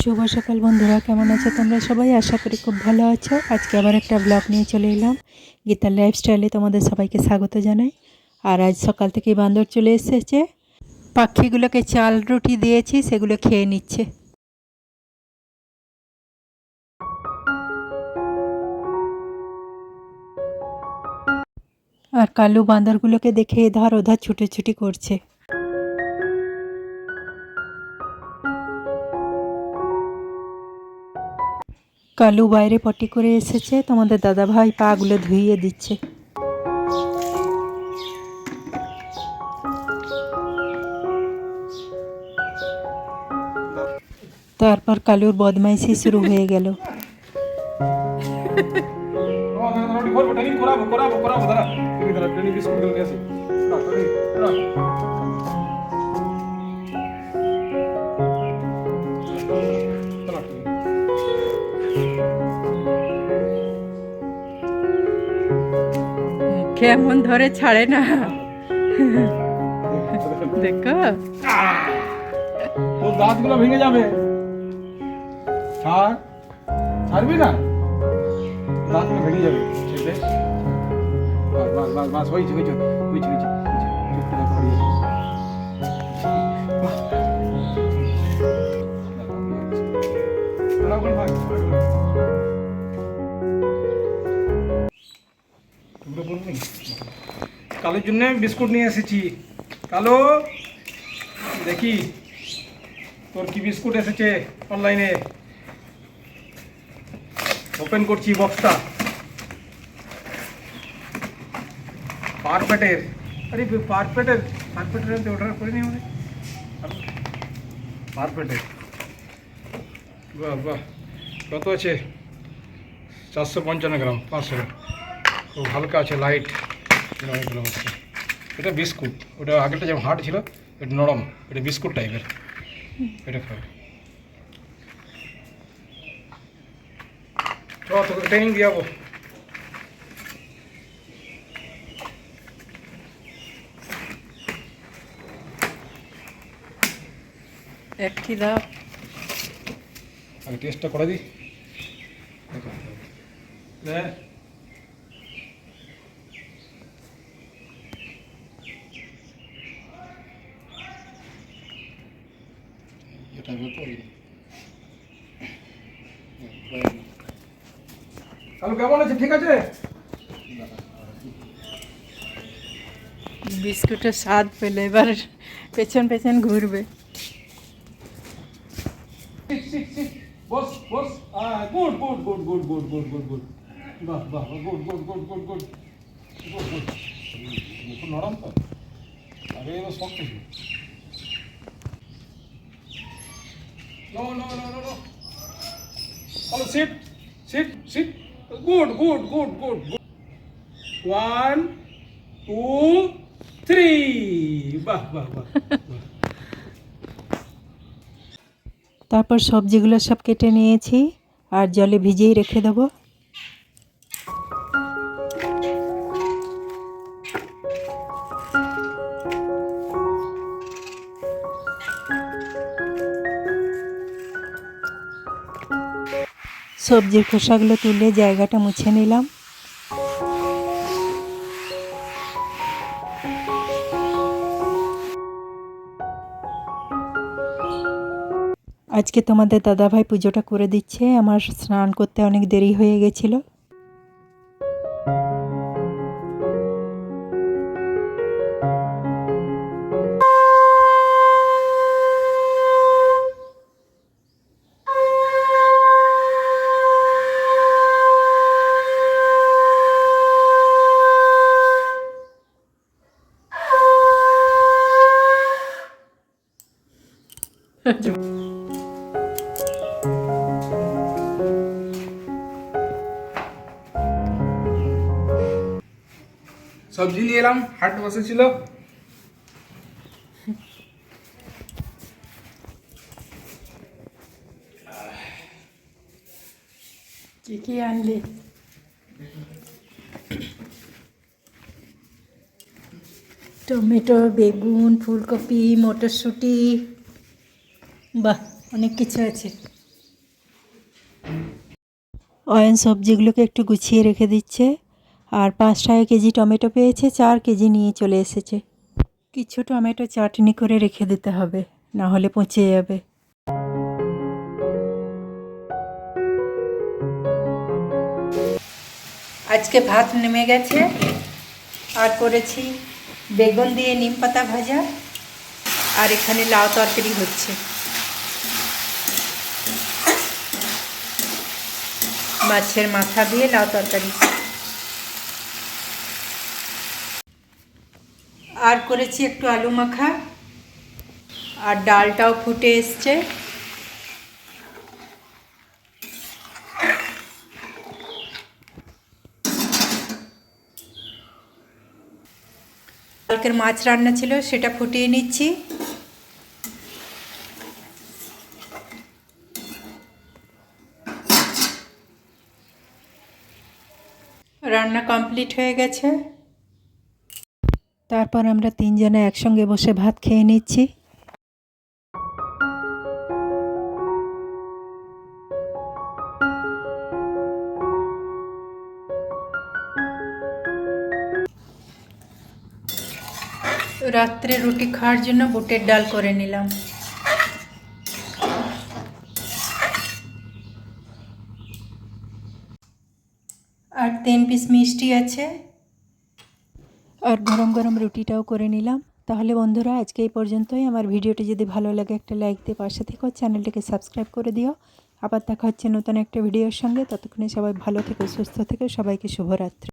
শুভ সকাল বন্ধুরা, কেমন আছো তোমরা সবাই? আশা করি খুব ভালো আছো। আজকে আবার একটা ব্লগ নিয়ে চলে এলাম। গীতার লাইফস্টাইলে তোমাদের সবাইকে স্বাগত জানাই। আর আজ সকাল থেকে বান্দর চলে এসেছে। পাখিগুলোকে চাল রুটি দিয়েছি, সেগুলো খেয়ে নিচ্ছে। আর কালু বান্দরগুলোকে দেখে এধার ওধার ছুটোছুটি করছে। কালু বাইরে পটি করে এসেছে, তোমাদের দাদাভাই পাগুলো ধুইয়ে দিচ্ছে। তারপর কালুর বদমাইশি শুরু হয়ে গেল। কেমন ধরে ছাড়ে না, দেখো তোর দাঁতগুলো ভেঙে যাবে। ছাড়, ছাড়বি না, দাঁতগুলো ভেঙে যাবে। বেশ, বাস বাস বাস, হয়েছে হয়েছে হয়েছে হয়েছে। কালোর জন্য বিস্কুট নিয়ে এসেছি। কালো, দেখি তোর কি বিস্কুট এসেছে অনলাইনে। ওপেন করছি বক্সটা। পারপেটের, আরে পারপেটের অর্ডার করিনি আমি। পারপেটের, বাহ বাহ, কত আছে? 455 গ্রাম, 500 গ্রাম। খুব হালকা আছে, লাইট, অনেকগুলো হচ্ছে। এটা বিস্কুট, ওটা আগেরটা যেমন হার্ড ছিল, এটা নরম, এটা বিস্কুট টাইপের। এটা খাবে। চল তোকে ট্রেনিং দিয়াবো। একটি দাও, আগে টেস্টটা করে দিই। কালু কেমন আছে? ঠিক আছে? বিস্কুটের স্বাদ পেলে এবার পেছন পেছন ঘুরবে। Boss boss, good good good good good good good good, বাহ বাহ, good good good good good good good. মুখ নরম তো, আগে এবার শক্ত ছিল। No no no no no, hello, sit sit sit, good good good good good. 1 2 3, বাহ বাহ বাহ। তারপর সবজিগুলো সব কেটে নিয়েছি আর জলে ভিজিয়ে রেখে দেবো। সবজির খোসাগুলো তুলে জায়গাটা মুছে নিলাম। আজকে তোমাদের দাদাভাই পুজোটা করে দিচ্ছে, আমার স্নান করতে অনেক দেরি হয়ে গেছিলো। সবজি নিয়ে এলাম, হাট বসেছিল। কি কি আনলি? টমেটো, বেগুন, ফুলকপি, মটরশুঁটি, বাহ অনেক কিছু আছে। অয়ন সবজিগুলোকে একটু গুছিয়ে রেখে দিচ্ছে। আর 5 টাকা কেজি টমেটো পেয়েছে, 4 কেজি নিয়ে চলে এসেছে। কিছু টমেটো চাটনি করে রেখে দিতে হবে, না হলে পচে যাবে। আজকে ভাত নেমে গেছে, আর করেছি বেগুন দিয়ে নিম পাতা ভাজা, আর এখানে লাউ তরকারি হচ্ছে। মাছের মাথা দিয়ে লাউ তরকারি। আর করেছি একটু আলু মাখা, আর ডালটাও ফুটে এসছে। কালকের মাছ রান্না ছিল, সেটা ফুটিয়ে নিচ্ছি। রান্না কমপ্লিট হয়ে গেছে। তারপর আমরা 3 জনে একসঙ্গে বসে ভাত খেয়ে নিচ্ছি। রাত্রে রুটি খাওয়ার জন্য বুটের ডাল করে নিলাম। আর 3 পিস মিষ্টি আছে, আর গরম গরম রুটিটাও করে নিলাম। তাহলে বন্ধুরা, আজকে এই পর্যন্তই। আমার ভিডিওটি যদি ভালো লাগে একটা লাইক দিয়ে পাশে থেকো, চ্যানেলটিকে সাবস্ক্রাইব করে দিও। আবার দেখা হচ্ছে নতুন একটা ভিডিওর সঙ্গে। ততক্ষণে সবাই ভালো থেকো, সুস্থ থেকো। সবাইকে শুভরাত্রি।